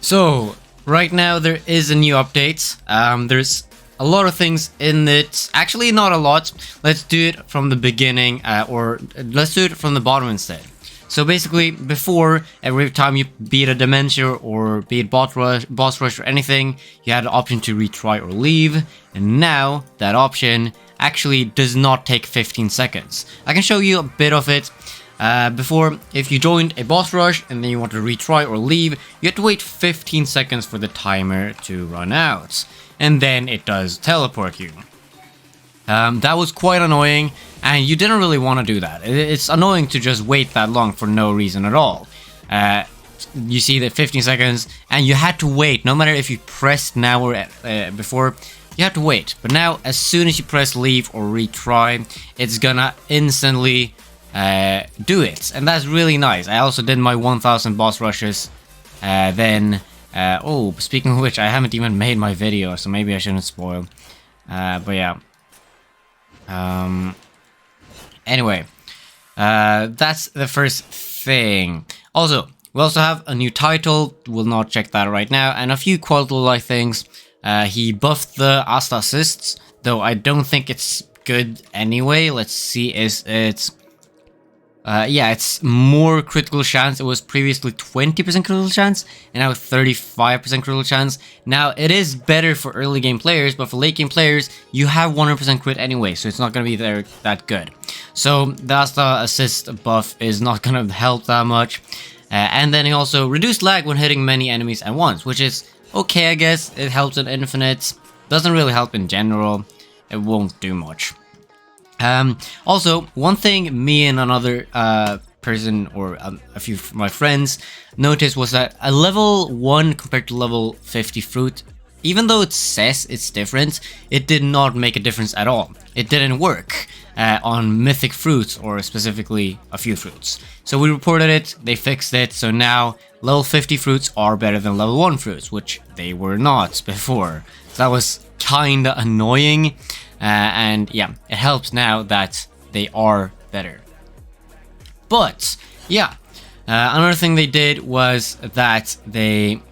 So, right now there is a new update. There's a lot of things in it. Actually, not a lot. Let's do it from the beginning, or let's do it from the bottom instead. So basically, before, every time you beat a dementia or beat boss rush or anything, you had the option to retry or leave. And now, that option actually does not take 15 seconds. I can show you a bit of it. Before, if you joined a boss rush and then you want to retry or leave, you have to wait 15 seconds for the timer to run out. And then it does teleport you. That was quite annoying, and you didn't really want to do that. It's annoying to just wait that long for no reason at all. You see the 15 seconds, and you had to wait, no matter if you pressed now or before, you have to wait. But now, as soon as you press leave or retry, it's gonna instantly do it, and that's really nice. I also did my 1000 boss rushes. Oh, speaking of which, I haven't even made my video, so maybe I shouldn't spoil. But yeah. Anyway, that's the first thing. Also, we also have a new title. We'll not check that right now, and a few quality of life things. He buffed the Asta assists, though I don't think it's good anyway. Let's see, is it? Yeah, it's more critical chance. It was previously 20% critical chance, and now 35% critical chance. Now, it is better for early game players, but for late game players, you have 100% crit anyway, so it's not going to be that good. So, the Asta assist buff is not going to help that much. And then he also reduced lag when hitting many enemies at once, which is okay, I guess. It helps in Infinite. Doesn't really help in general. It won't do much. Also, one thing me and another person or a few of my friends noticed was that a level 1 compared to level 50 fruit, even though it says it's different, it did not make a difference at all. It didn't work on mythic fruits, or specifically a few fruits. So we reported it, they fixed it, so now level 50 fruits are better than level 1 fruits, which they were not before. So that was kinda annoying. And yeah, it helps now that they are better. But yeah, another thing they did was that they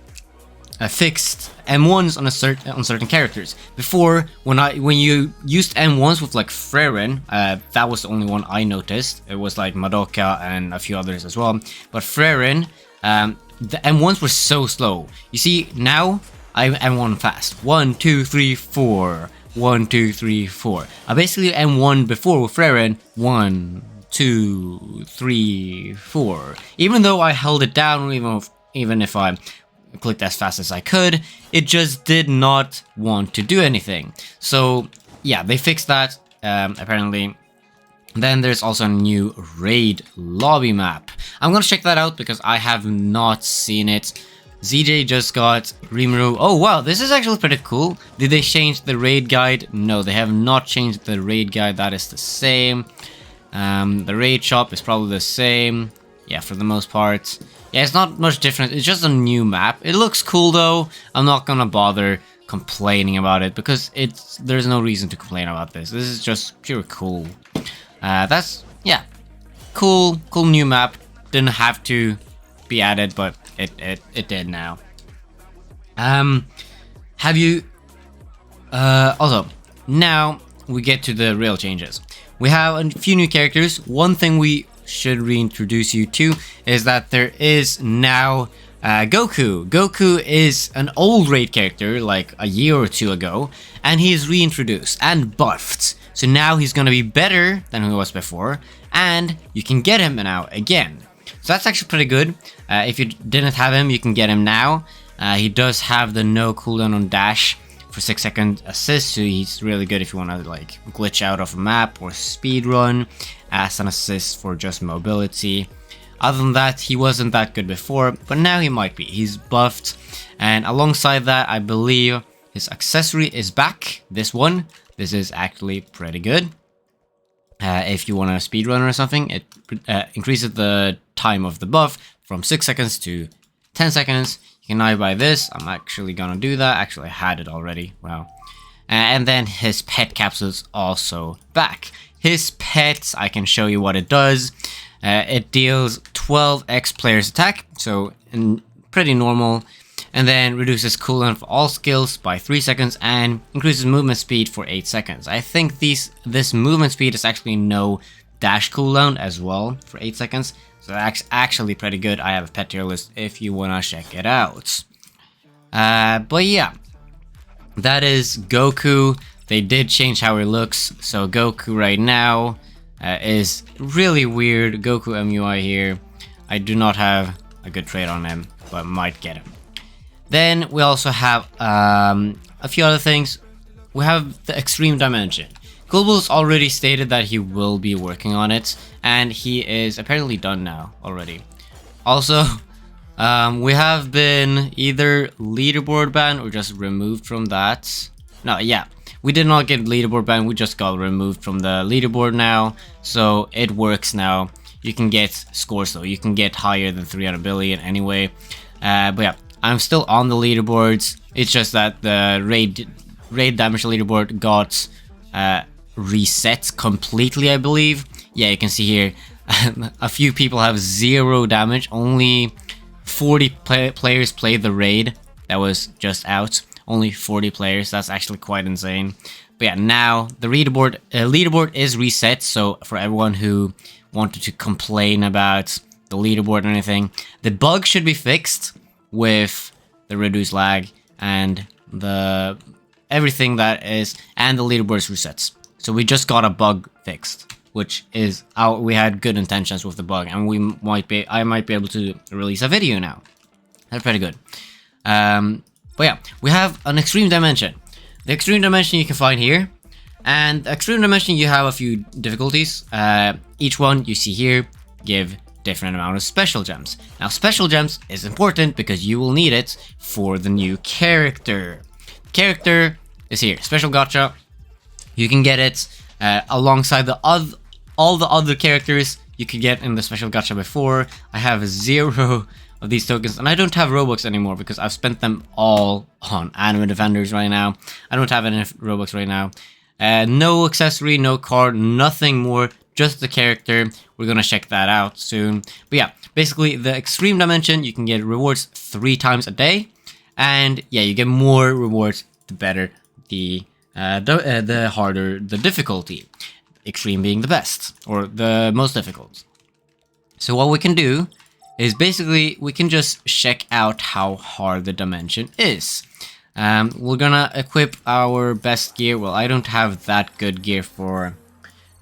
fixed M1s on certain characters. Before, when you used M1s with like Frerin, that was the only one I noticed. It was like Madoka and a few others as well. But Frerin, the M1s were so slow. You see, now I'm M1 fast. 1, 2, 3, 4. 1, 2, 3, 4. I basically M1 before with Frerin. 1, 2, 3, 4. Even though I held it down, even if I clicked as fast as I could, it just did not want to do anything. So yeah, they fixed that apparently. Then there's also a new raid lobby map. I'm gonna check that out because I have not seen it. ZJ just got RIMURU. Oh wow, this is actually pretty cool. Did they change the raid guide? No, they have not changed the raid guide. That is the same. The raid shop is probably the same. Yeah, for the most part. Yeah, it's not much different. It's just a new map. It looks cool though. I'm not gonna bother complaining about it because there's no reason to complain about this. This is just pure cool. That's, yeah, cool new map. Didn't have to be added, but it did now. Have you also, now we get to the real changes. We have a few new characters. One thing we should reintroduce you to is that there is now Goku. Goku is an old raid character, like a year or two ago, and he is reintroduced and buffed. So now he's gonna be better than he was before, and you can get him now again. So that's actually pretty good. If you didn't have him, you can get him now. He does have the no cooldown on dash for 6-second assist, so he's really good if you want to like glitch out of a map or speed run as an assist for just mobility. Other than that, he wasn't that good before, but now he might be. He's buffed, and alongside that, I believe his accessory is back. This one. This is actually pretty good. If you want to speedrun or something, it increases the time of the buff from 6 seconds to 10 seconds. You can now buy this. I'm actually gonna do that. Actually, I had it already. Wow. And then his pet capsule's also back. His pets, I can show you what it does. It deals 12x player's attack, so pretty normal. and then reduces cooldown for all skills by 3 seconds and increases movement speed for 8 seconds. I think this movement speed is actually no dash cooldown as well for 8 seconds, so that's actually pretty good. I have a pet tier list if you wanna check it out. But yeah, that is Goku. They did change how he looks, so Goku right now is really weird. Goku MUI here. I do not have a good trade on him, but might get him. Then we also have a few other things. We have the extreme dimension. Google's already stated that he will be working on it, and he is apparently done now already. Also, we have been either leaderboard banned or just removed from that. No, yeah, we did not get leaderboard banned, we just got removed from the leaderboard now, so it works now. You can get scores though, you can get higher than 300 billion anyway. But yeah, I'm still on the leaderboards. It's just that the raid damage leaderboard got reset completely, I believe. Yeah, you can see here a few people have 0 damage. Only 40 players played the raid that was just out. Only 40 players. That's actually quite insane. But yeah, now the leaderboard is reset. So for everyone who wanted to complain about the leaderboard or anything, the bug should be fixed with the reduced lag and the everything that is, and the leaderboard is reset. So we just got a bug fixed, which is out. We had good intentions with the bug, and I might be able to release a video now. That's pretty good. But yeah, we have an extreme dimension. The extreme dimension you can find here, and the extreme dimension you have a few difficulties. Each one you see here give different amount of special gems. Now special gems is important because you will need it for the new character. The character is here, special gacha. You can get it alongside all the other characters you could get in the special gacha before. I have 0 of these tokens, and I don't have Robux anymore because I've spent them all on Anime Defenders right now. I don't have any Robux right now. No accessory, no card, nothing more, just the character. We're gonna check that out soon. But yeah, basically the extreme dimension, you can get rewards 3 times a day, and yeah, you get more rewards the better the harder the difficulty. Extreme being the best or the most difficult. So what we can do is basically we can just check out how hard the dimension is. We're gonna equip our best gear. Well, I don't have that good gear for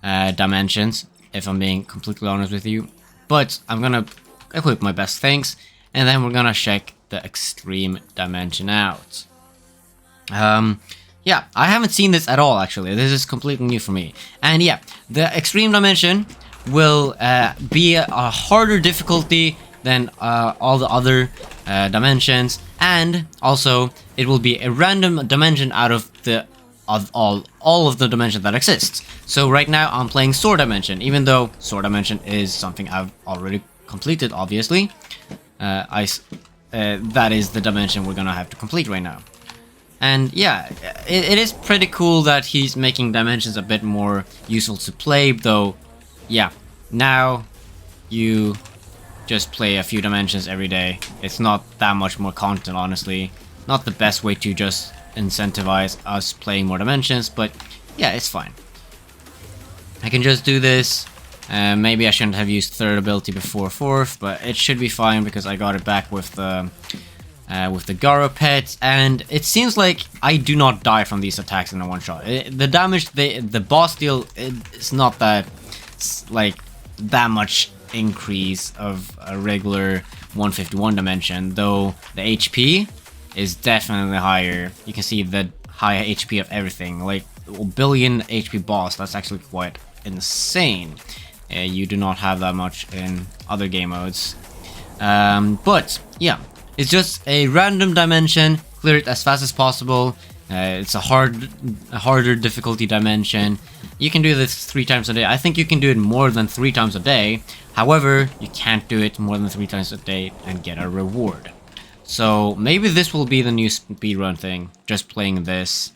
dimensions, if I'm being completely honest with you, but I'm gonna equip my best things, and then we're gonna check the extreme dimension out. Yeah, I haven't seen this at all actually. This is completely new for me. And yeah, the extreme dimension will be a harder difficulty than all the other dimensions, and also it will be a random dimension out of all of the dimensions that exist. So right now I'm playing Sword Dimension, even though Sword Dimension is something I've already completed, obviously. That is the dimension we're gonna have to complete right now. And yeah, it is pretty cool that he's making dimensions a bit more useful to play, though. Yeah, now you just play a few dimensions every day. It's not that much more content, honestly. Not the best way to just incentivize us playing more dimensions, but yeah, it's fine. I can just do this. Maybe I shouldn't have used third ability before fourth, but it should be fine because I got it back with the Garo pet, and it seems like I do not die from these attacks in a one shot. The damage the boss deal is not that like that much increase of a regular 151 dimension, though the HP is definitely higher. You can see the high HP of everything, like a billion HP boss. That's actually quite insane. You do not have that much in other game modes. But yeah, it's just a random dimension. Clear it as fast as possible. It's a harder difficulty dimension. You can do this 3 times a day. I think you can do it more than 3 times a day. However, you can't do it more than 3 times a day and get a reward. So maybe this will be the new speedrun thing. Just playing this.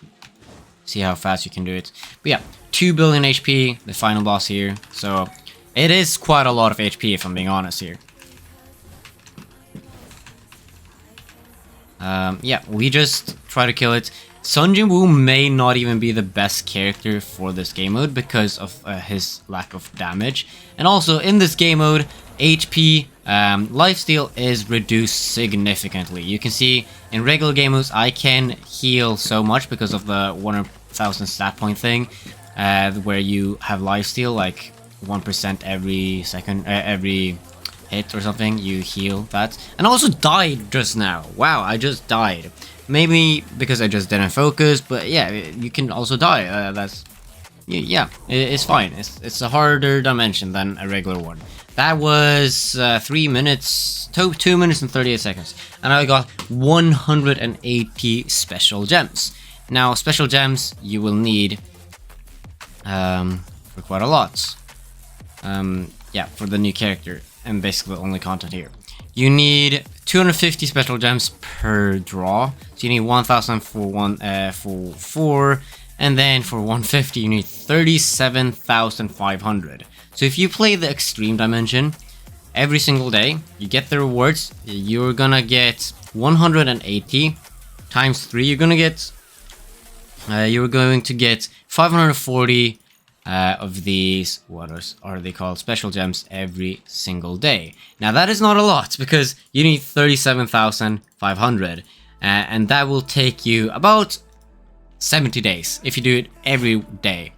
See how fast you can do it. But yeah, 2 billion HP, the final boss here. So it is quite a lot of HP if I'm being honest here. Yeah, we just try to kill it. Sun Jin-woo may not even be the best character for this game mode because of his lack of damage. And also, in this game mode, HP, lifesteal is reduced significantly. You can see in regular game modes, I can heal so much because of the 1,000 stat point thing, where you have lifesteal, like 1% every second, every hit or something, you heal that. And I also died just now. Wow, I just died. Maybe because I just didn't focus, but yeah, you can also die. That's, yeah, it's fine. It's a harder dimension than a regular one. That was 3 minutes, 2 minutes and 38 seconds. And I got 180 special gems. Now, special gems you will need for quite a lot. Yeah, for the new character. And basically the only content here. You need 250 special gems per draw. So you need 1,000 for 4, and then for 150 you need 37,500. So if you play the extreme dimension every single day, you get the rewards. You're gonna get 180 times 3. You're going to get 540 of these, what are they called, special gems every single day. Now that is not a lot because you need 37,500, and that will take you about 70 days if you do it every day.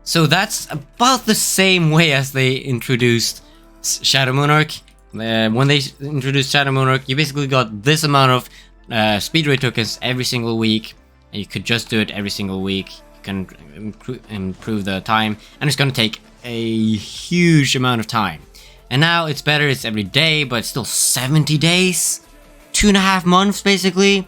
So that's about the same way as they introduced Shadow Monarch. When they introduced Shadow Monarch, you basically got this amount of speed rate tokens every single week, and you could just do it every single week. Can improve the time, and it's gonna take a huge amount of time. And now it's better, it's every day, but it's still 70 days, 2.5 months basically,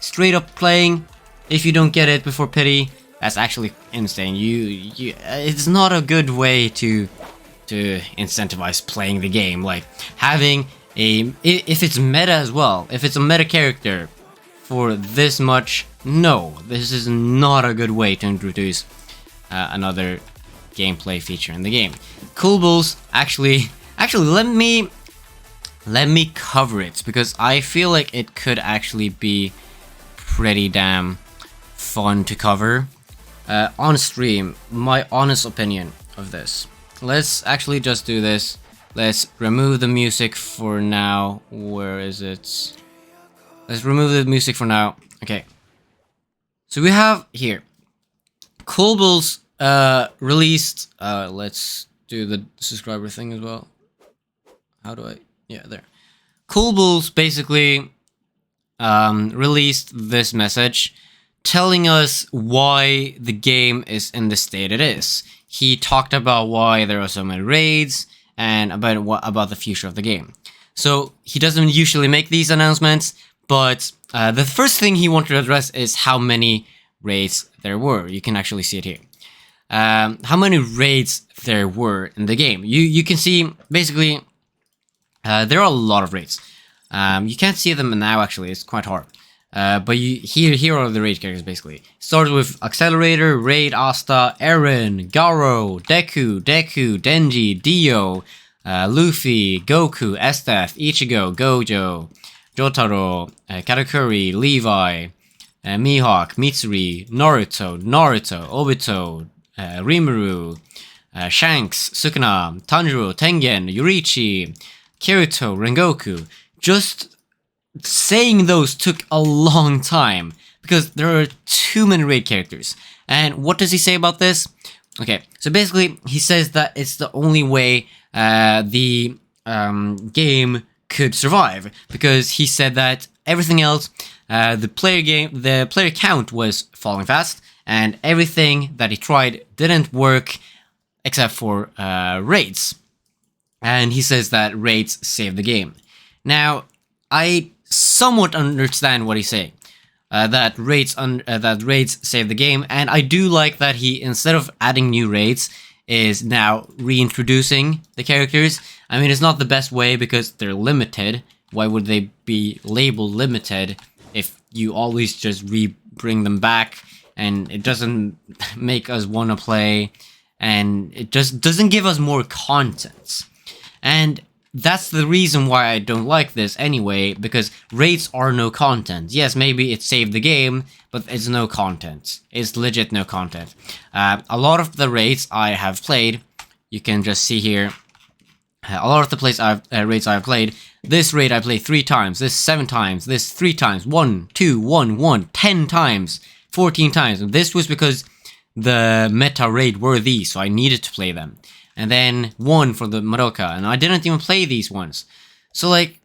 straight up playing. If you don't get it before pity, that's actually insane. It's not a good way to incentivize playing the game. Like having if it's meta as well, if it's a meta character for this much. No, this is not a good way to introduce another gameplay feature in the game. Cool Bulls, actually, let me cover it because I feel like it could actually be pretty damn fun to cover on stream. My honest opinion of this. Let's actually just do this. Let's remove the music for now. Where is it? Let's remove the music for now. Okay. So we have here, Cool Bulls released, let's do the subscriber thing as well. How do I, yeah, there. Cool Bulls basically released this message telling us why the game is in the state it is. He talked about why there are so many raids and about the future of the game. So he doesn't usually make these announcements, but the first thing he wanted to address is how many raids there were. You can actually see it here. How many raids there were in the game. You can see, basically, there are a lot of raids. You can't see them now, actually. It's quite hard. But here are the raid characters, basically. Started with Accelerator, Raid, Asta, Eren, Garo, Deku, Denji, Dio, Luffy, Goku, Esteth, Ichigo, Gojo, Jotaro, Katakuri, Levi, Mihawk, Mitsuri, Naruto, Obito, Rimuru, Shanks, Sukuna, Tanjiro, Tengen, Yurichi, Kirito, Rengoku. Just saying those took a long time because there are too many raid characters. And what does he say about this? Okay, so basically he says that it's the only way the game could survive, because he said that everything else, the player count was falling fast, and everything that he tried didn't work except for raids. And he says that raids save the game. Now, I somewhat understand what he's saying. That raids save the game, and I do like that he, instead of adding new raids, is now reintroducing the characters. I mean, it's not the best way because they're limited. Why would they be labeled limited if you always just bring them back, and it doesn't make us want to play, and it just doesn't give us more content. And that's the reason why I don't like this anyway, because raids are no content. Yes, maybe it saved the game, but it's no content. It's legit no content. A lot of the raids I have played, you can just see here, a lot of the raids I've played, this raid I played 3 times, this 7 times, this 3 times, 1, 2, 1, 1, 10 times, 14 times. And this was because the meta raid were these, so I needed to play them. And then 1 for the Madoka, and I didn't even play these ones. So like,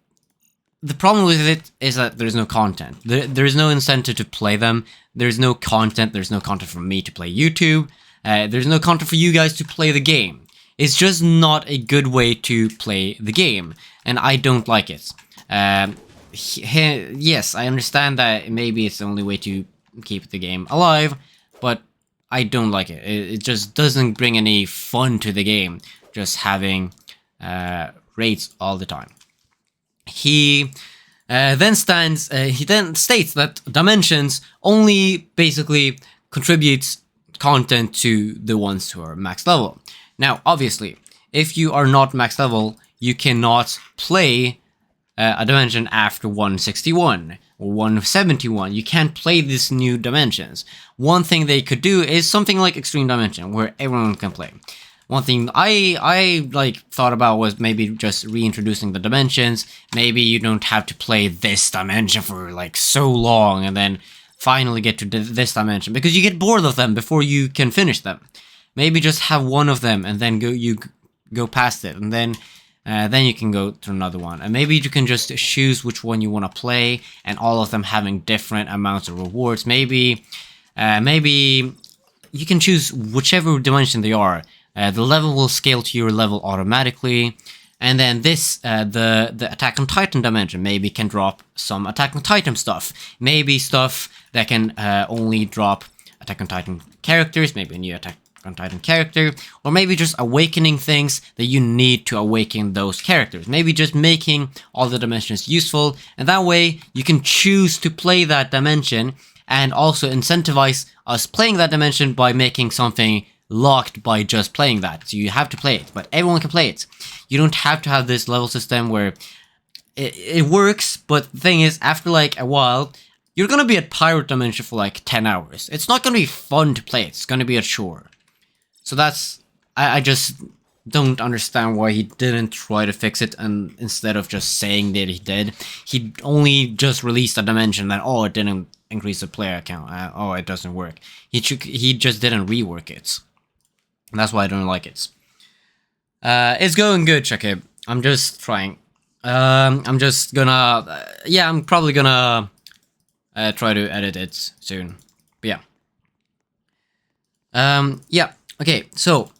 the problem with it is that there's no content. There's no incentive to play them. There's no content. There's no content for me to play YouTube. There's no content for you guys to play the game. It's just not a good way to play the game, and I don't like it. Yes, I understand that maybe it's the only way to keep the game alive, but I don't like it. It just doesn't bring any fun to the game, just having raids all the time. He then states that Dimensions only basically contributes content to the ones who are max level. Now, obviously, if you are not max level, you cannot play a dimension after 161 or 171. You can't play these new dimensions. One thing they could do is something like Extreme Dimension, where everyone can play. One thing I like thought about was maybe just reintroducing the dimensions. Maybe you don't have to play this dimension for like so long and then finally get to this dimension, because you get bored of them before you can finish them. Maybe just have one of them and then go past it, and then you can go to another one. And maybe you can just choose which one you want to play, and all of them having different amounts of rewards. Maybe you can choose whichever dimension they are. The level will scale to your level automatically. And then this, the Attack on Titan dimension maybe can drop some Attack on Titan stuff. Maybe stuff that can only drop Attack on Titan characters, maybe a new Attack on Titan character, or maybe just awakening things that you need to awaken those characters. Maybe just making all the dimensions useful, and that way you can choose to play that dimension and also incentivize us playing that dimension by making something locked by just playing that. So you have to play it, but everyone can play it. You don't have to have this level system where it works, but the thing is, after like a while, you're gonna be at Pirate Dimension for like 10 hours. It's not gonna be fun to play it. It's gonna be a chore. So that's, I just don't understand why he didn't try to fix it, and instead of just saying that he did, he only just released a dimension that, oh, it didn't increase the player count, oh, it doesn't work. He just didn't rework it. And that's why I don't like it. It's going good, check it. I'm just trying. I'm just gonna, I'm probably gonna try to edit it soon. But yeah. Okay, so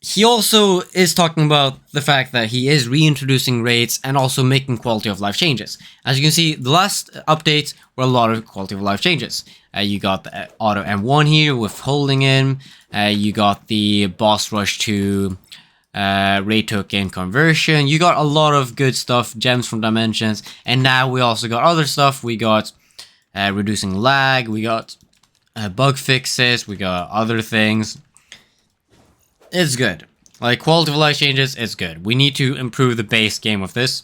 he also is talking about the fact that he is reintroducing raids and also making quality of life changes. As you can see, the last updates were a lot of quality of life changes. You got the auto M1 here with holding in. You got the boss rush to raid token conversion. You got a lot of good stuff, gems from dimensions, and now we also got other stuff. We got reducing lag. We got bug fixes, we got other things. It's good. Like, quality of life changes, it's good. We need to improve the base game of this.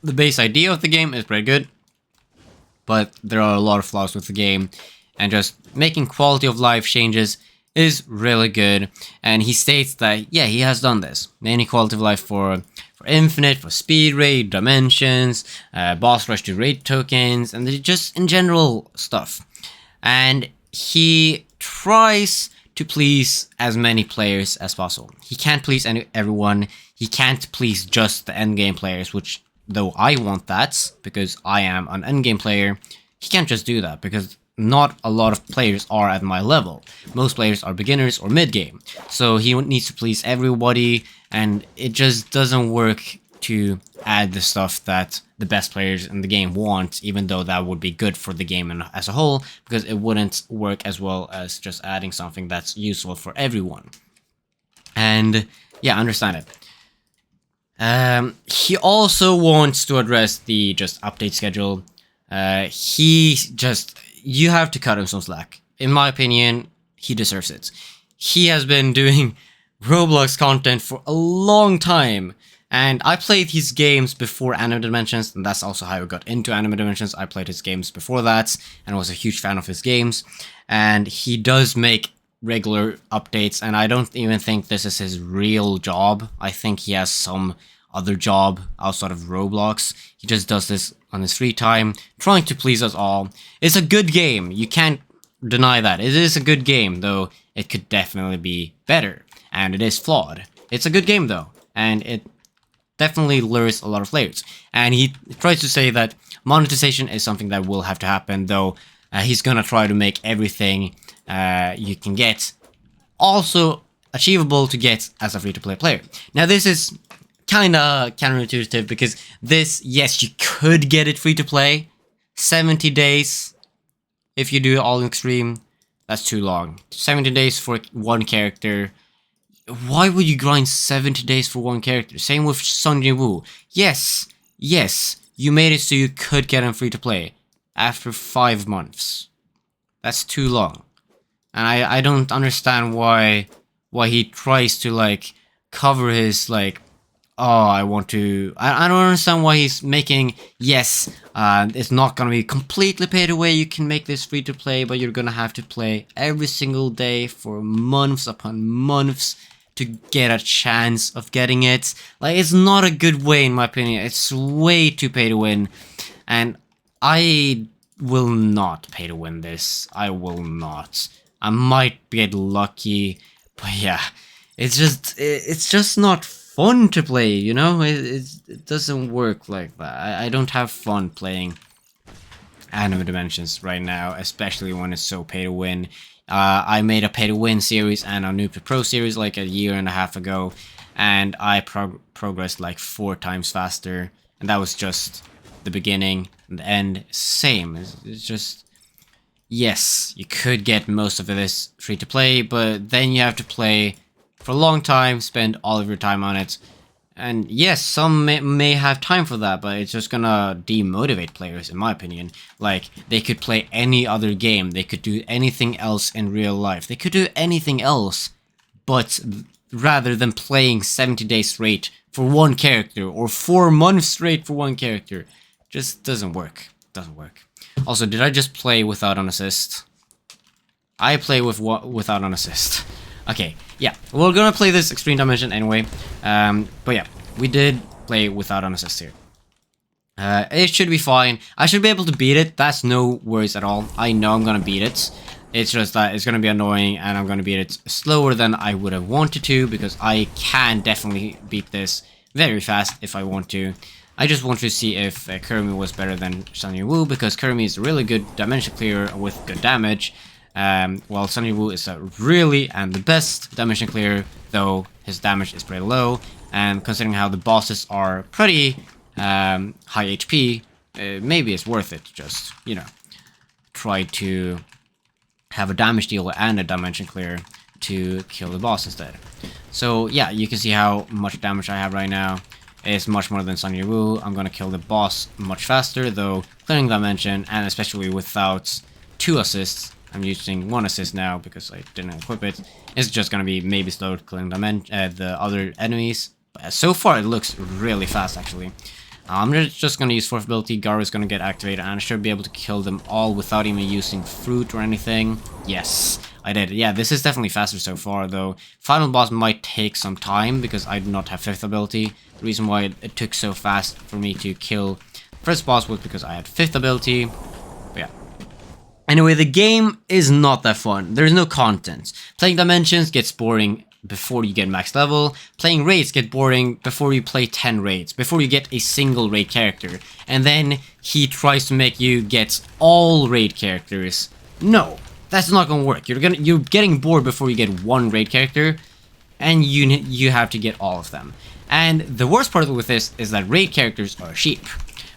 The base idea of the game is pretty good, but there are a lot of flaws with the game, and just making quality of life changes is really good. And he states that, yeah, he has done this. Many quality of life for Infinite, for Speed Raid, Dimensions, Boss Rush to Raid Tokens, and just in general stuff. And he tries to please as many players as possible. He can't please everyone. He can't please just the endgame players, which, though I want that, because I am an endgame player, he can't just do that, because not a lot of players are at my level. Most players are beginners or mid-game. So he needs to please everybody, and it just doesn't work to add the stuff that the best players in the game want, even though that would be good for the game as a whole, because it wouldn't work as well as just adding something that's useful for everyone. And yeah, I understand it. He also wants to address the just update schedule. You have to cut him some slack. In my opinion, he deserves it. He has been doing Roblox content for a long time, And I played his games before Anime Dimensions, and that's also how I got into Anime Dimensions. I played his games before that, and was a huge fan of his games. And he does make regular updates, and I don't even think this is his real job. I think he has some other job outside of Roblox. He just does this on his free time, trying to please us all. It's a good game. You can't deny that. It is a good game, though it could definitely be better. And it is flawed. It's a good game, though. And it definitely lures a lot of players. And he tries to say that monetization is something that will have to happen, though he's gonna try to make everything you can get also achievable to get as a free-to-play player. Now, this is kind of counterintuitive because this, yes, you could get it free to play. 70 days if you do it all in extreme. That's too long. 70 days for one character. Why would you grind 70 days for one character? Same with Sony Woo. Yes, you made it so you could get him free to play after 5 months. That's too long. And I don't understand why he tries to like cover his like, oh, I don't understand why he's making, yes, it's not gonna be completely paid away, you can make this free to play, but you're gonna have to play every single day for months upon months to get a chance of getting it. Like, it's not a good way in my opinion, it's way too pay to win, and I will not pay to win this, I will not. I might get lucky, but yeah, it's just not fun to play, you know? It doesn't work like that. I don't have fun playing Anime Dimensions right now, especially when it's so pay to win. I made a pay to win series and a Noob to Pro series like a year and a half ago, and I progressed like 4 times faster, and that was just the beginning and the end. Same. It's just, yes, you could get most of this free to play, but then you have to play for a long time, spend all of your time on it. And yes, some may have time for that, but it's just gonna demotivate players, in my opinion. Like, they could play any other game, they could do anything else in real life. They could do anything else, but rather than playing 70 days straight for one character, or 4 months straight for one character. Just doesn't work. Doesn't work. Also, did I just play without an assist? I play without an assist. Okay, yeah, we're gonna play this Extreme Dimension anyway, but yeah, we did play without an assist here. It should be fine. I should be able to beat it, that's no worries at all. I know I'm gonna beat it. It's just that it's gonna be annoying, and I'm gonna beat it slower than I would have wanted to, because I can definitely beat this very fast if I want to. I just want to see if Kurumi was better than Sony Woo, because Kurumi is a really good dimension clearer with good damage. While Sony Woo is a really and the best dimension clearer, though his damage is pretty low, and considering how the bosses are pretty high HP, maybe it's worth it to just, you know, try to have a damage dealer and a dimension clearer to kill the boss instead. So yeah, you can see how much damage I have right now. It's much more than Sony Woo. I'm gonna kill the boss much faster, though clearing dimension, and especially without 2 assists. I'm using 1 assist now because I didn't equip it. It's just gonna be maybe slow killing the other enemies. But so far, it looks really fast, actually. I'm just gonna use 4th ability. Garu is gonna get activated, and I should be able to kill them all without even using fruit or anything. Yes, I did. Yeah, this is definitely faster so far, though. Final boss might take some time because I do not have 5th ability. The reason why it took so fast for me to kill first boss was because I had 5th ability. But yeah. Anyway, the game is not that fun. There's no content. Playing Dimensions gets boring before you get max level. Playing raids get boring before you play 10 raids, before you get a single raid character. And then he tries to make you get all raid characters. No, that's not gonna work. You're getting bored before you get 1 raid character, and you have to get all of them. And the worst part with this is that raid characters are cheap.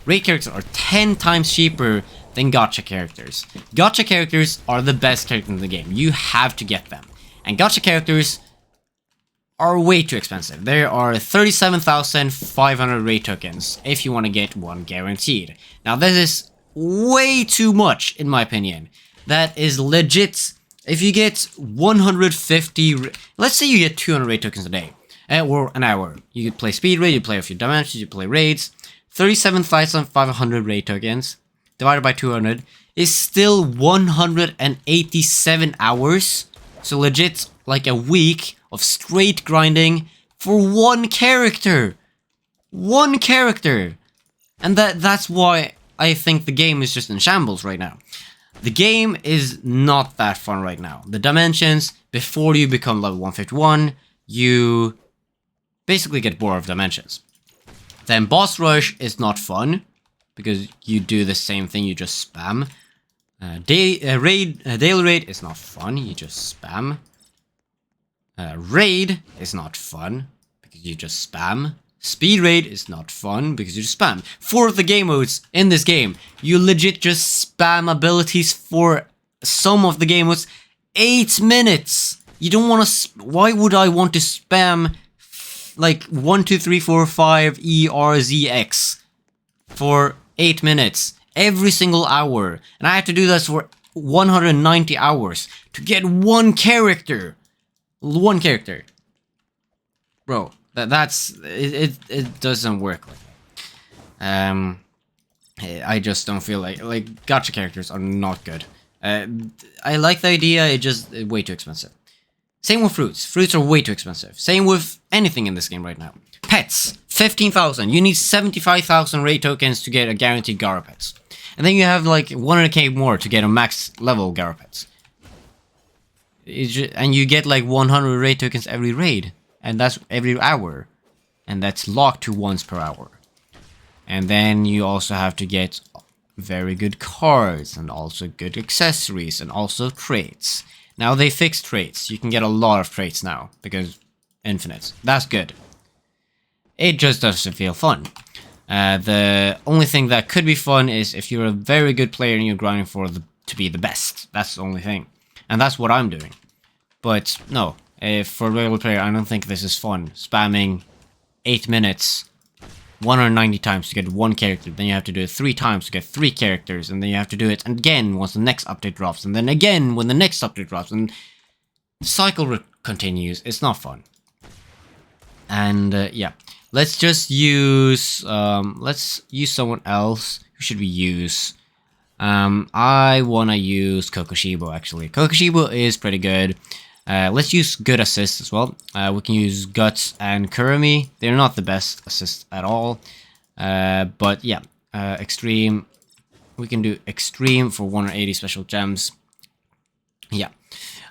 Raid characters are 10 times cheaper than gacha characters. Gacha characters are the best characters in the game. You have to get them. And gacha characters are way too expensive. There are 37,500 raid tokens if you want to get 1 guaranteed. Now, this is way too much, in my opinion. That is legit. If you get 150, let's say you get 200 raid tokens a day. or an hour. You could play speed raid, you play a few dimensions, you play raids. 37,500 raid tokens divided by 200 is still 187 hours. So legit, like a week of straight grinding for one character. One character. And that's why I think the game is just in shambles right now. The game is not that fun right now. The dimensions, before you become level 151, you basically get bored of dimensions. Then boss rush is not fun, because you do the same thing, you just spam. Daily raid is not fun, you just spam. Raid is not fun, because you just spam. Speed raid is not fun, because you just spam. 4 of the game modes in this game, you legit just spam abilities for some of the game modes. 8 minutes! You don't want to... Why would I want to spam like 1, 2, 3, 4, 5, E, R, Z, X for 8 minutes every single hour? And I have to do this for 190 hours to get one character. One character. Bro, that's... It doesn't work like that. I just don't feel like gacha characters are not good. I like the idea, it's just way too expensive. Same with fruits. Fruits are way too expensive. Same with anything in this game right now. Pets, 15,000. You need 75,000 raid tokens to get a guaranteed Gara Pets. And then you have like 100k more to get a max level Gara Pets. And you get like 100 raid tokens every raid. And that's every hour. And that's locked to once per hour. And then you also have to get very good cards and also good accessories and also traits. Now they fixed traits. You can get a lot of traits now because infinite. That's good. It just doesn't feel fun. The only thing that could be fun is if you're a very good player and you're grinding to be the best. That's the only thing. And that's what I'm doing. But no, for a regular player, I don't think this is fun. Spamming 8 minutes 190 times to get one character, then you have to do it 3 times to get 3 characters, and then you have to do it again once the next update drops, and then again when the next update drops, and the cycle continues. It's not fun. And yeah, let's just use someone else. Who should we use? I wanna use Kokoshibo actually. Kokoshibo is pretty good. Let's use good assists as well. We can use Guts and Kurumi. They're not the best assists at all. But yeah, Extreme. We can do Extreme for 180 special gems. Yeah.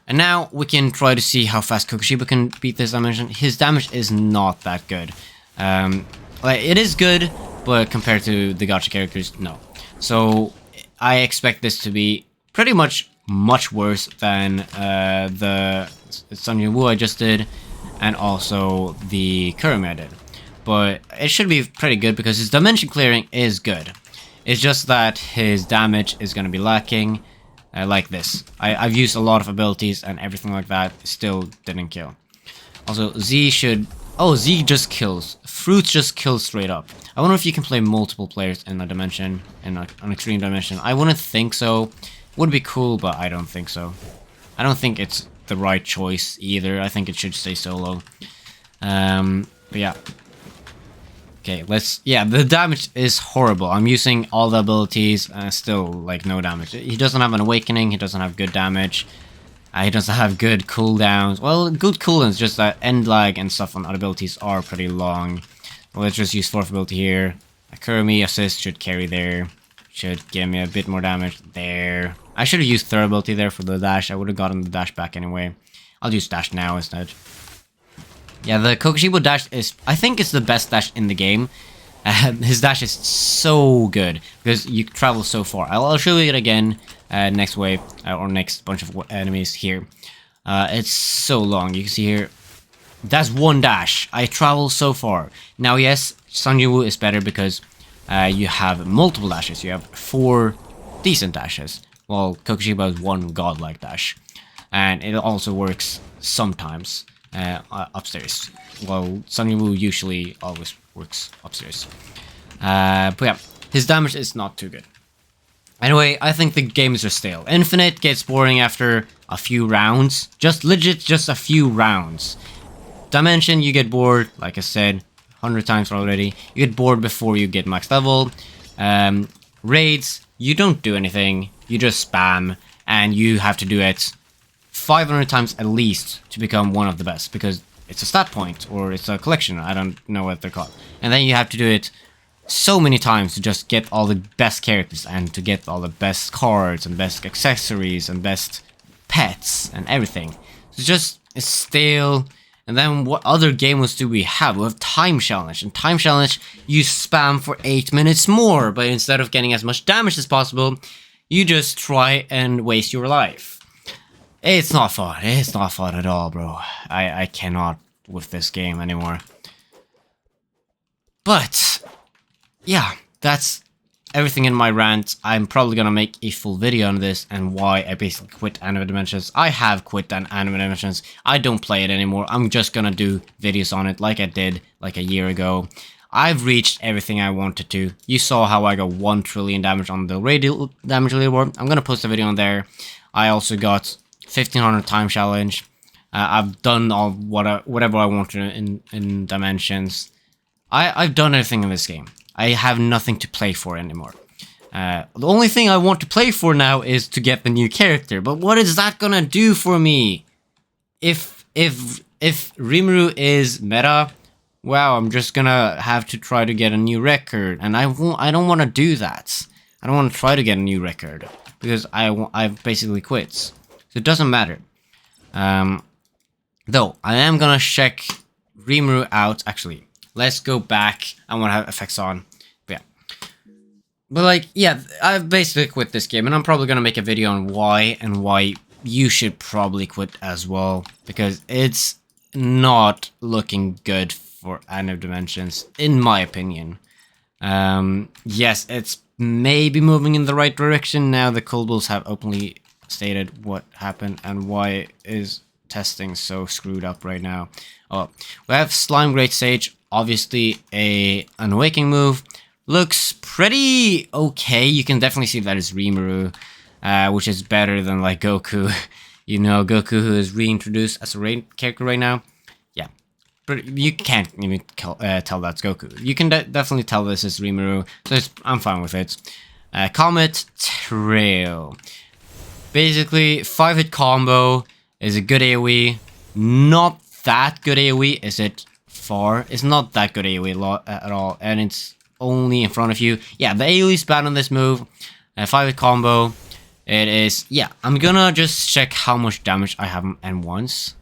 And now we can try to see how fast Kokoshibo can beat this dimension. His damage is not that good. Like, it is good, but compared to the gacha characters, no. So I expect this to be pretty much worse than the Sony Wu I just did, and also the Kurumi I did. But it should be pretty good because his dimension clearing is good. It's just that his damage is going to be lacking, like this. I've used a lot of abilities and everything like that, still didn't kill. Also, Z should... Oh, Z just kills. Fruits just kills straight up. I wonder if you can play multiple players in a dimension, in an extreme dimension. I wouldn't think so. Would be cool, but I don't think so. I don't think it's the right choice either. I think it should stay solo. But yeah. Okay, let's... Yeah, the damage is horrible. I'm using all the abilities and still, like, no damage. He doesn't have an awakening. He doesn't have good damage. He doesn't have good cooldowns. Well, good cooldowns, just that end lag and stuff on other abilities are pretty long. Well, let's just use 4th ability here. A Kurumi assist should carry there. Should give me a bit more damage there. I should have used 3rd ability there for the dash. I would have gotten the dash back anyway. I'll use dash now instead. Yeah, the Kokoshibo dash is... I think it's the best dash in the game. His dash is so good because you travel so far. I'll show you it again next wave or next bunch of enemies here. It's so long. You can see here. That's one dash. I travel so far. Now, yes, Sanjiwoo is better because you have multiple dashes. You have 4 decent dashes. While Kokoshibo has 1 godlike dash. And it also works sometimes upstairs. Well, Sanjiwoo usually always works upstairs. But yeah, his damage is not too good. Anyway, I think the games are stale. Infinite gets boring after a few rounds. Just legit, just a few rounds. Dimension, you get bored, like I said 100 times already. You get bored before you get max level. Raids, you don't do anything, you just spam, and you have to do it 500 times at least to become one of the best, because it's a stat point, or it's a collection, I don't know what they're called. And then you have to do it so many times to just get all the best characters, and to get all the best cards, and best accessories, and best pets, and everything. It's stale. And then what other game modes do we have? We have Time Challenge. And Time Challenge, you spam for 8 minutes more, but instead of getting as much damage as possible, you just try and waste your life. It's not fun. It's not fun at all, bro. I cannot with this game anymore. But yeah, that's everything in my rant. I'm probably gonna make a full video on this and why I basically quit Anime Dimensions. I have quit Anime Dimensions. I don't play it anymore. I'm just gonna do videos on it like I did like a year ago. I've reached everything I wanted to. You saw how I got 1 trillion damage on the radial damage leaderboard. I'm gonna post a video on there. I also got 1500 time challenge. I've done all whatever I wanted in Dimensions. I've done everything in this game. I have nothing to play for anymore. The only thing I want to play for now is to get the new character. But what is that gonna do for me? If RIMURU is meta, wow, I'm just gonna have to try to get a new record, and I don't want to do that. I don't want to try to get a new record because I've basically quit. So it doesn't matter. Though I am gonna check RIMURU out. Actually, let's go back. I want to have effects on. But like, yeah, I've basically quit this game, and I'm probably gonna make a video on why, and why you should probably quit as well, because it's not looking good for Anime Dimensions, in my opinion. Yes, it's maybe moving in the right direction now. The Cooldowns have openly stated what happened and why is testing so screwed up right now. Oh, we have Slime Great Sage, obviously an awakening move. Looks pretty okay. You can definitely see that it's RIMURU, which is better than like Goku. You know, Goku, who is reintroduced as a raid character right now. Yeah, but you can't even tell that's Goku. You can definitely tell this is RIMURU, so I'm fine with it. Comet Trail. Basically, 5-hit combo is a good AoE. Not that good AoE, is it? Far. It's not that good AoE at all, and it's only in front of you. Yeah, the AoE is bad on this move. 5-hit combo. It is, yeah, I'm gonna just check how much damage I have on M1s.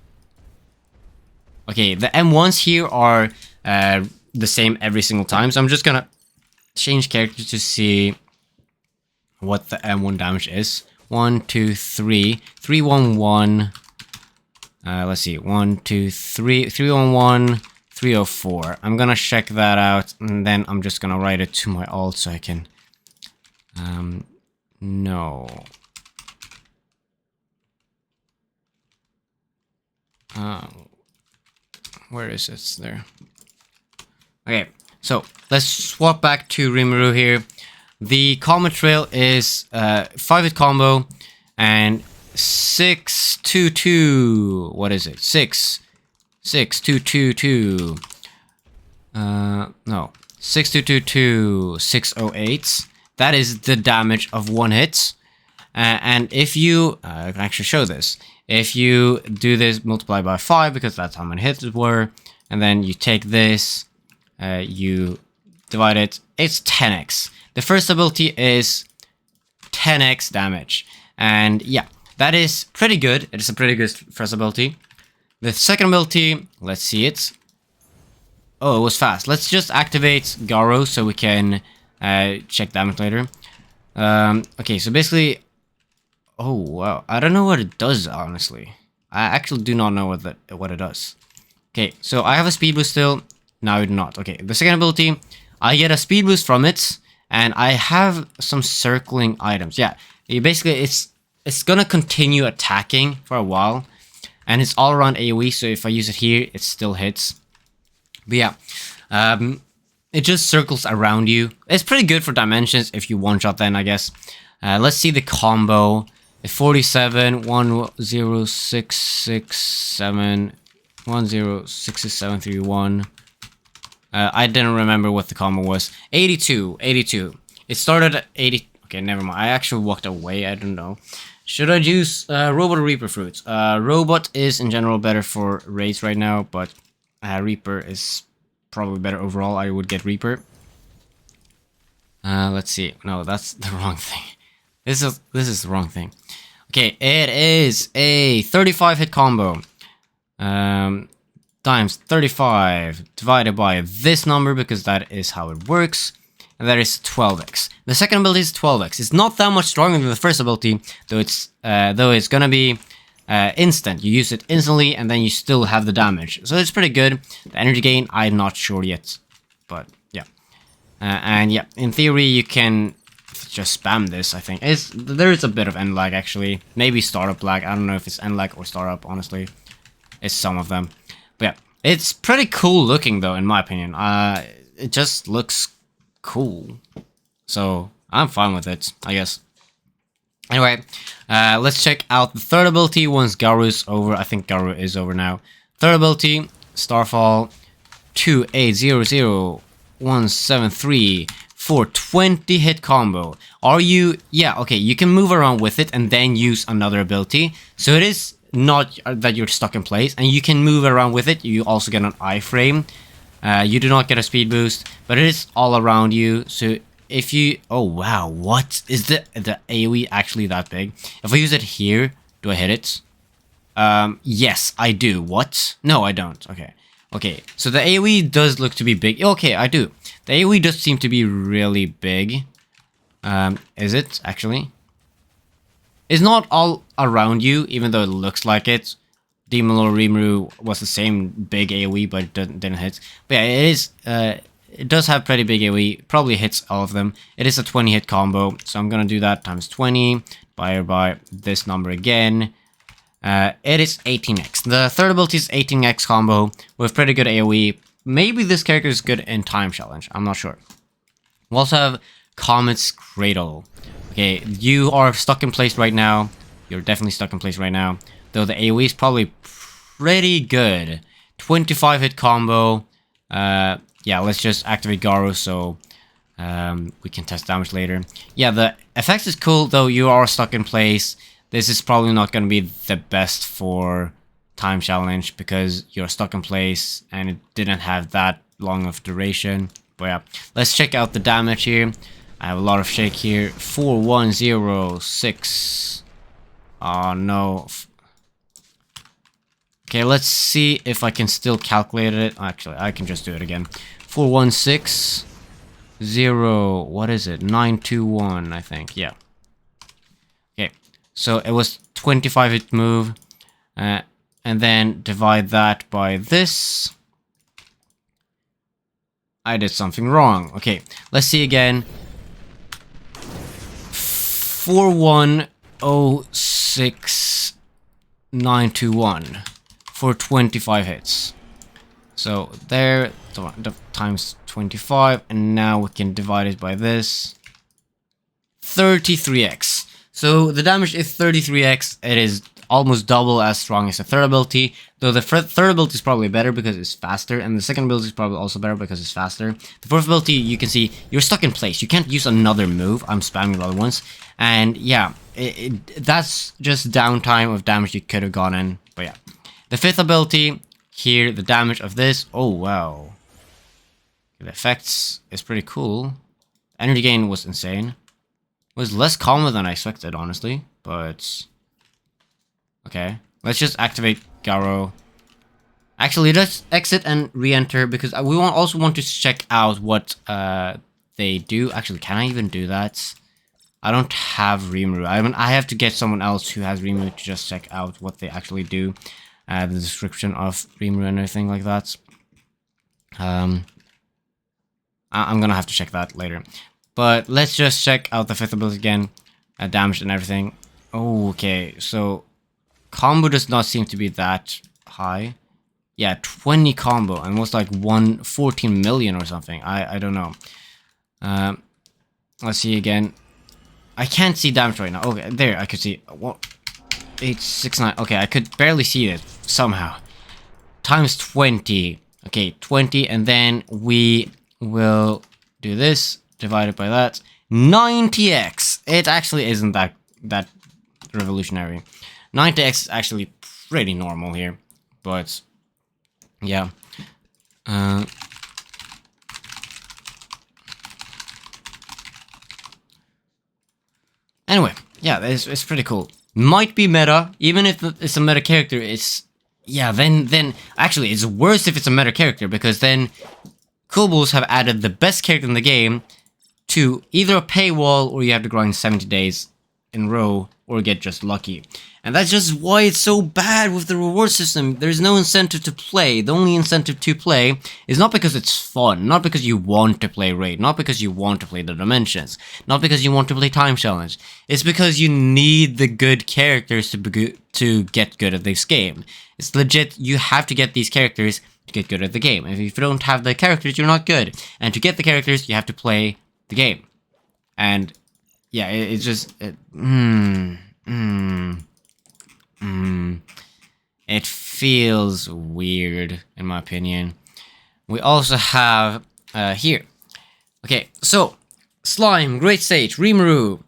Okay, the M1s here are the same every single time, so I'm just gonna change character to see what the M1 damage is. 1, 2, 3. 311. Let's see. 1, 2, 3. 311. 304. I'm gonna check that out, and then I'm just gonna write it to my alt so I can no. Where is it? There. Okay, so let's swap back to RIMURU here. The Comet Trail is 5-hit combo and 622. What is it? 6222. No. 6222 608. That is the damage of one hit. And if you I can actually show this. If you do this, multiply by 5 because that's how many hits were, and then you take this, you divide it. It's 10x. The first ability is 10x damage, and yeah, that is pretty good. It is a pretty good first ability. The second ability, let's see it. Oh, it was fast. Let's just activate Garo so we can check damage later. Okay, so basically, oh wow, I don't know what it does, honestly. I actually do not know what it does. Okay, so I have a speed boost still. Now I do not. Okay, the second ability, I get a speed boost from it, and I have some circling items. Yeah, basically it's gonna continue attacking for a while, and it's all around AoE. So if I use it here, it still hits. But yeah, it just circles around you. It's pretty good for Dimensions if you one-shot then, I guess. Let's see the combo. 47, 1, 0, 6, 6, 7, 106731. I didn't remember what the combo was. 82. It started at 80. Okay, never mind. I actually walked away. I don't know. Should I use Robot or Reaper fruits? Robot is in general better for raids right now, but Reaper is probably better overall. I would get Reaper. Let's see. No, that's the wrong thing. This is the wrong thing. Okay, it is a 35 hit combo. Times 35 divided by this number, because that is how it works. And that is 12x. The second ability is 12x. It's not that much stronger than the first ability, though it's gonna be instant. You use it instantly, and then you still have the damage. So it's pretty good. The energy gain, I'm not sure yet, but yeah. And yeah, in theory, you can just spam this. I think there is a bit of end lag actually. Maybe startup lag. I don't know if it's end lag or startup. Honestly, it's some of them. But yeah, it's pretty cool looking though, in my opinion. It just looks cool, so I'm fine with it, I guess. Anyway, let's check out the third ability once Garu's over. I think Garu is over now. Third ability, Starfall, 2800-173 for 20 hit combo. Yeah, okay, you can move around with it and then use another ability. So it is not that you're stuck in place, and you can move around with it. You also get an iframe. You do not get a speed boost, but it is all around you. So if you... Oh, wow. What? Is the AoE actually that big? If I use it here, do I hit it? Yes, I do. What? No, I don't. Okay. Okay, so the AoE does look to be big. Okay, I do. The AoE does seem to be really big. Is it, actually? It's not all around you, even though it looks like it. Demon Lord RIMURU was the same big AoE, but it didn't hit. But yeah, it is. It does have pretty big AoE. Probably hits all of them. It is a 20 hit combo, so I'm gonna do that times 20 by this number again. It is 18x. The third ability is 18x combo with pretty good AoE. Maybe this character is good in time challenge. I'm not sure. We also have Comet's Cradle. Okay, you are stuck in place right now. You're definitely stuck in place right now. Though the AoE is probably pretty good. 25 hit combo. Yeah, let's just activate Garu so we can test damage later. Yeah, the effects is cool, though you are stuck in place. This is probably not going to be the best for time challenge because you're stuck in place and it didn't have that long of duration. But yeah, let's check out the damage here. I have a lot of shake here. 4106. Oh no. Okay, let's see if I can still calculate it. Actually, I can just do it again. 4160. What is it? 921, I think. Yeah. Okay, so it was 25 hit move. And then divide that by this. I did something wrong. Okay, let's see again. 4106,921 for 25 hits. So there, times 25, and now we can divide it by this. 33x. So the damage is 33x. It is almost double as strong as the third ability, though the third ability is probably better because it's faster, and the second ability is probably also better because it's faster. The fourth ability, you can see you're stuck in place. You can't use another move. I'm spamming the other ones, and yeah, that's just downtime of damage you could have gone in. But yeah, the fifth ability here, the damage of this. Oh wow, the effects is pretty cool. Energy gain was insane. It was less combo than I expected, honestly, but. Okay, let's just activate Garo. Actually, let's exit and re-enter because we also want to check out what they do. Actually, can I even do that? I don't have RIMURU. I have to get someone else who has RIMURU to just check out what they actually do. The description of RIMURU and everything like that. I'm gonna have to check that later. But let's just check out the fifth ability again. Damage and everything. Oh, okay, so combo does not seem to be that high. Yeah, 20 combo, and was like 114 million or something. I don't know. Let's see again. I can't see damage right now. Okay, there, I could see. What? 869. Okay, I could barely see it somehow. times 20. Okay, 20, and then we will do this, divided by that. 90x. It actually isn't that revolutionary. 90x is actually pretty normal here, but yeah. Anyway, yeah, it's pretty cool. Might be meta, even if it's a meta character. It's yeah. Then actually, it's worse if it's a meta character, because then Cooldowns have added the best character in the game to either a paywall, or you have to grind 70 days in a row, or get just lucky. And that's just why it's so bad with the reward system. There's no incentive to play. The only incentive to play is not because it's fun, not because you want to play Raid, not because you want to play the Dimensions, not because you want to play Time Challenge. It's because you need the good characters to get good at this game. It's legit, you have to get these characters to get good at the game. If you don't have the characters, you're not good. And to get the characters, you have to play the game. And yeah, it's just... It feels weird, in my opinion. We also have here. Okay, so Slime, Great Stage, Rimuru.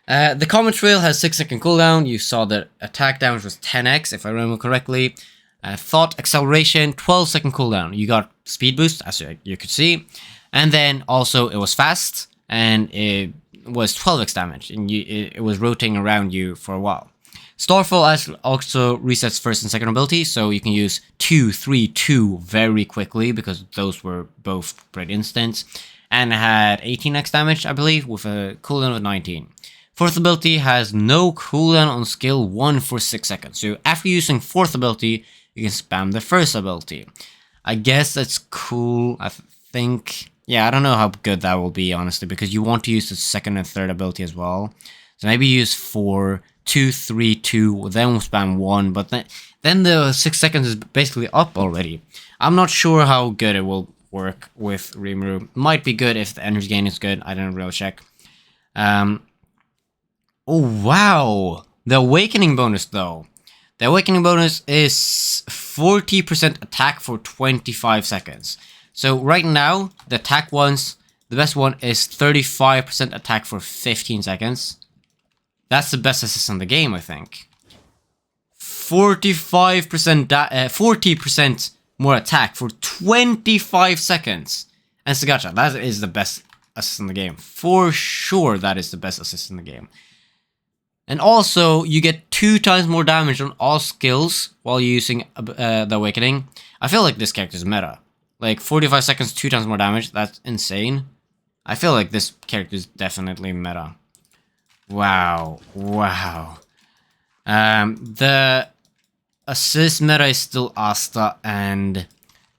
The Comet Trail has 6-second cooldown. You saw that attack damage was 10x, if I remember correctly. Thought Acceleration, 12-second cooldown. You got Speed Boost, as you could see. And then also it was fast, and it was 12x damage, and it was rotating around you for a while. Starfall also resets first and second ability, so you can use 2, 3, 2 very quickly, because those were both great instants. And it had 18x damage, I believe, with a cooldown of 19. Fourth ability has no cooldown on skill 1 for 6 seconds. So after using fourth ability, you can spam the first ability. I guess that's cool, I think. Yeah, I don't know how good that will be, honestly, because you want to use the second and third ability as well. So maybe use 4, 2, 3, 2, then we'll spam 1, but then the 6 seconds is basically up already. I'm not sure how good it will work with Rimuru. Might be good if the energy gain is good. I didn't really check. Oh, wow! The Awakening bonus, though. The Awakening bonus is 40% attack for 25 seconds. So right now, the attack ones, the best one is 35% attack for 15 seconds. That's the best assist in the game, I think. 40% more attack for 25 seconds. And Sagacha, that is the best assist in the game. For sure, that is the best assist in the game. And also, you get 2 times more damage on all skills while using the Awakening. I feel like this character is meta. Like, 45 seconds, 2 times more damage, that's insane. I feel like this character is definitely meta. Wow. The assist meta is still Asta and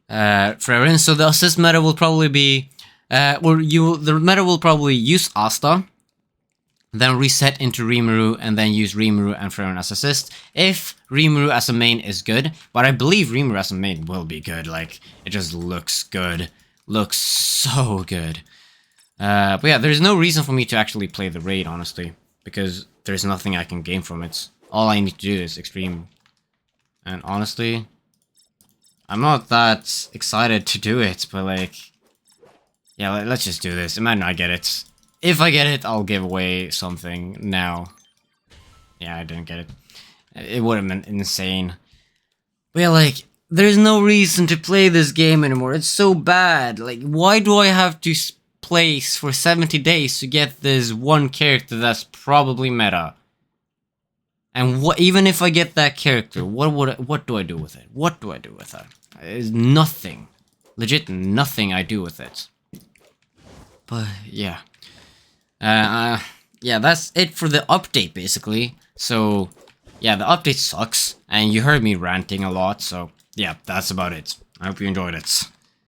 Frerin, so the assist meta will probably be the meta will probably use Asta, then reset into Rimuru, and then use Rimuru and Frerin as assist if Rimuru as a main is good. But I believe Rimuru as a main will be good. Like, it just looks good, looks so good. But yeah, there's no reason for me to actually play the raid, honestly, because there's nothing I can gain from it. All I need to do is extreme. And honestly, I'm not that excited to do it, but like, yeah, let's just do this. Imagine I get it. If I get it, I'll give away something now. Yeah, I didn't get it. It would have been insane. But yeah, like, there's no reason to play this game anymore. It's so bad. Like, why do I have to place for 70 days to get this one character that's probably meta? And even if I get that character, what do I do with it? What do I do with it? There's nothing. Legit nothing I do with it. But yeah. Yeah, that's it for the update, basically. So, yeah, the update sucks, and you heard me ranting a lot, so yeah, that's about it. I hope you enjoyed it.